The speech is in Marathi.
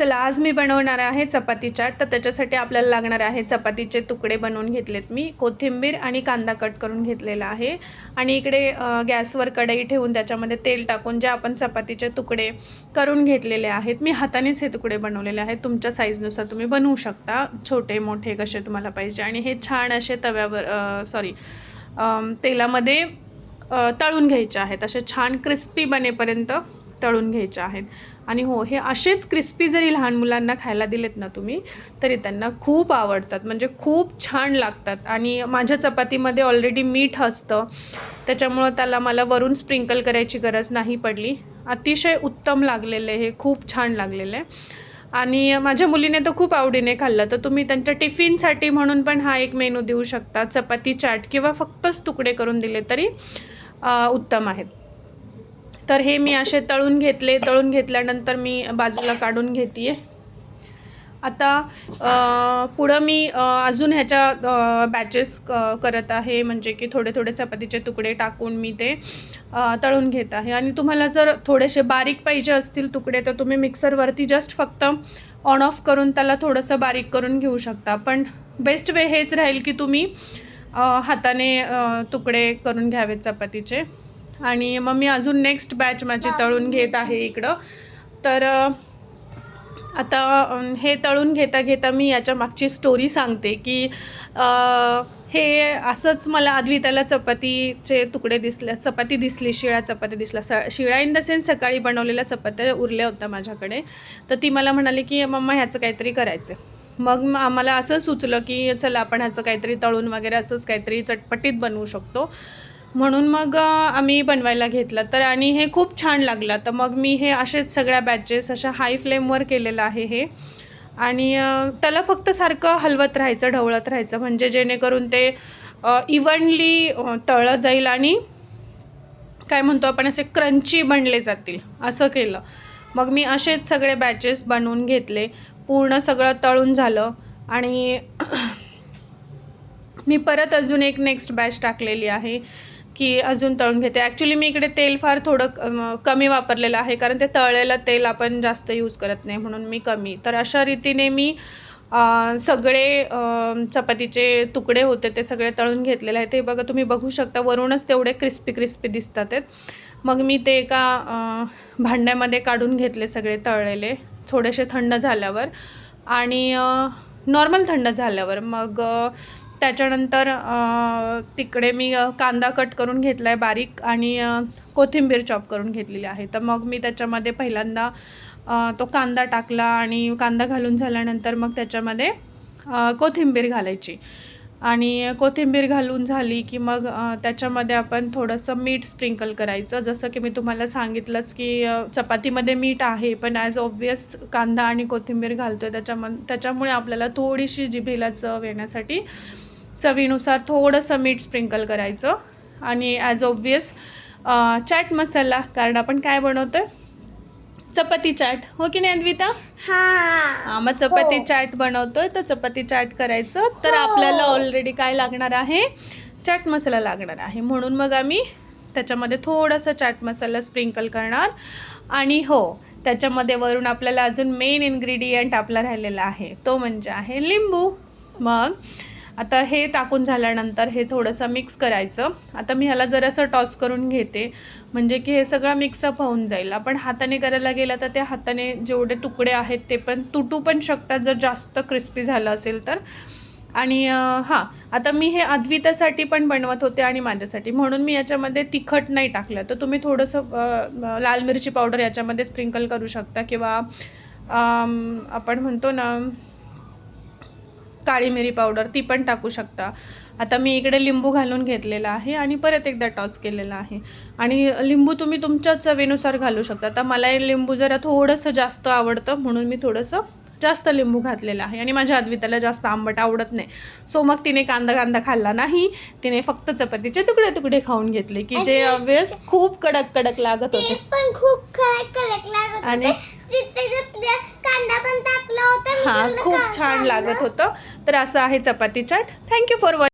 चला आज मी बनवणार आहे चपाती चाट. तर त्याच्यासाठी आपल्याला लागणार आहे चपातीचे तुकडे बनवून घेतलेत मी, कोथिंबीर आणि कांदा कट करून घेतलेला आहे आणि इकडे गॅसवर कढई ठेवून त्याच्यामध्ये तेल टाकून जे आपण चपातीचे तुकडे करून घेतलेले आहेत, मी हातानेच हे तुकडे बनवलेले आहेत. तुमच्या साईजनुसार तुम्ही बनवू शकता, छोटे मोठे कसे तुम्हाला पाहिजे. आणि हे छान असे तव्यावर तेलामध्ये तळून घ्यायचे आहेत. असे छान क्रिस्पी बनेपर्यंत तळून घ्यायचे आहेत. आणि हो, हे असेच क्रिस्पी जरी लहान मुलांना खायला दिलेत ना तुम्ही, तरी त्यांना खूप आवडतात, म्हणजे खूप छान लागतात. आणि माझ्या चपातीमध्ये ऑलरेडी मीठ असतं, त्याच्यामुळं त्याला मला वरून स्प्रिंकल करायची गरज नाही पडली. अतिशय उत्तम लागलेले, हे खूप छान लागलेलं आहे. आणि माझ्या मुलीने तर खूप आवडीने खाल्लं. तर तुम्ही त्यांच्या टिफिनसाठी म्हणून पण हा एक मेनू देऊ शकता, चपाती चाट, किंवा फक्तच तुकडे करून दिले तरी उत्तम आहेत. तर हे मी असे तळून घेतले. तळून घेतल्यानंतर मी बाजूला काढून घेते आहे. आता पुढं मी अजून ह्याच्या बॅचेस करत आहे, म्हणजे की थोडे थोडे चपातीचे तुकडे टाकून मी ते तळून घेत आहे. आणि तुम्हाला जर थोडेसे बारीक पाहिजे असतील तुकडे, तर तुम्ही मिक्सरवरती जस्ट फक्त ऑन ऑफ करून त्याला थोडंसं बारीक करून घेऊ शकता. पण बेस्ट वे हेच राहील की तुम्ही हाताने तुकडे करून घ्यावेत चपातीचे. आणि मग मी अजून नेक्स्ट बॅच माझी तळून घेत आहे इकडं. तर आता हे तळून घेता घेता मी याच्या मागची स्टोरी सांगते की हे असंच मला अद्विताला चपातीचे तुकडे दिसले, चपाती दिसली, शिळा चपाती दिसला. शिळा इन द सेन्स सकाळी बनवलेल्या चपात्या उरल्या होत्या माझ्याकडे. तर ती मला म्हणाली की मम्मा ह्याचं काहीतरी करायचं. मग आम्हाला असं सुचलं की चला आपण ह्याचं काहीतरी तळून वगैरे असंच काहीतरी चटपटीत बनवू शकतो. म्हणून मग आम्ही बनवायला घेतलं. तर आणि हे खूप छान लागलं. तर मग मी हे असेच सगळ्या बॅचेस अशा हाय फ्लेमवर केलेलं आहे हे. आणि त्याला फक्त सारखं हलवत राहायचं, ढवळत राहायचं, म्हणजे जेणेकरून ते इव्हनली तळलं जाईल आणि काय म्हणतो आपण, असे क्रंची बनले जातील, असं केलं. मग मी असेच सगळे बॅचेस बनवून घेतले. पूर्ण सगळं तळून झालं आणि मी परत अजून एक नेक्स्ट बॅच टाकलेली आहे की अजून तळून घेते. ॲक्च्युली मी इकडे तेल फार थोडं कमी वापरलेलं आहे, कारण ते तळलेलं तेल आपण जास्त यूज करत नाही, म्हणून मी कमी. तर अशा रीतीने मी सगळे चपातीचे तुकडे होते ते सगळे तळून घेतलेले आहे. ते बघा, तुम्ही बघू शकता वरूनच तेवढे क्रिस्पी क्रिस्पी दिसतात आहेत. मग मी ते एका भांड्यामध्ये काढून घेतले सगळे तळलेले, थोडेसे थंड झाल्यावर आणि नॉर्मल थंड झाल्यावर. मग त्याच्यानंतर तिकडे मी कांदा कट करून घेतला आहे बारीक आणि कोथिंबीर चॉप करून घेतलेली आहे. तर मग मी त्याच्यामध्ये पहिल्यांदा तो कांदा टाकला आणि कांदा घालून झाल्यानंतर मग त्याच्यामध्ये कोथिंबीर घालायची. आणि कोथिंबीर घालून झाली की मग त्याच्यामध्ये आपण थोडंसं मीठ स्प्रिंकल करायचं. जसं की मी तुम्हाला सांगितलंच की चपातीमध्ये मीठ आहे, पण ॲज ऑब्वियस कांदा आणि कोथिंबीर घालतो आहे, त्याच्यामुळे आपल्याला थोडीशी जिभेला चव येण्यासाठी चवीनुसार थोडंसं मीठ स्प्रिंकल करायचं. आणि ॲज ऑब्वियस चाट मसाला, कारण आपण काय बनवतो आहे, चपाती चाट, हो की नाही अद्विता? हां, मग चपाती चाट बनवतोय, तर चपाती चाट करायचं. तर आपल्याला ऑलरेडी काय लागणार आहे, चाट मसाला लागणार आहे. म्हणून मग आम्ही त्याच्यामध्ये थोडासा चाट मसाला स्प्रिंकल करणार. आणि हो, त्याच्यामध्ये वरून आपल्याला अजून मेन इन्ग्रेडियंट आपला राहिलेला आहे, तो म्हणजे आहे लिंबू. मग आता हे टाकून झाल्यानंतर हे थोडंसं मिक्स करायचं. आता मी ह्याला जरासं टॉस करून घेते, म्हणजे की हे सगळं मिक्सअप होऊन जाईल. आपण हाताने करायला गेलं तर त्या हाताने जेवढे तुकडे आहेत ते पण तुटू पण शकतात, जर जास्त क्रिस्पी झालं असेल तर. आणि हां, आता मी हे अद्वितासाठी पण बनवत होते आणि माझ्यासाठी, म्हणून मी याच्यामध्ये तिखट नाही टाकलं. तर तुम्ही थोडंसं लाल मिरची पावडर याच्यामध्ये स्प्रिंकल करू शकता, किंवा आपण म्हणतो ना काळी मिरी पावडर, ती पण टाकू शकता. आता मी इकडे लिंबू घालून घेतलेला आहे आणि परत एकदा टॉस केलेला आहे. आणि लिंबू तुम्ही तुमच्या चवीनुसार घालू शकता. आता मला लिंबू जरा थोडंसं जास्त आवडतं, म्हणून मी थोडंसं जास्त लिंबू घातलेला आहे. आणि माझ्या अद्विताला जास्त आंबट आवडत नाही, सो मग तिने कांदा खाल्ला नाही, तिने फक्त चपातीचे तुकडे तुकडे खाऊन घेतले, की जे वेळेस खूप कडक कडक लागत होते, पण खूप कडक लागत आणि कांदा पण टाकला होता, हां, खूप छान लागत होतं. तर असं आहे chapati chaat. Thank you for watching.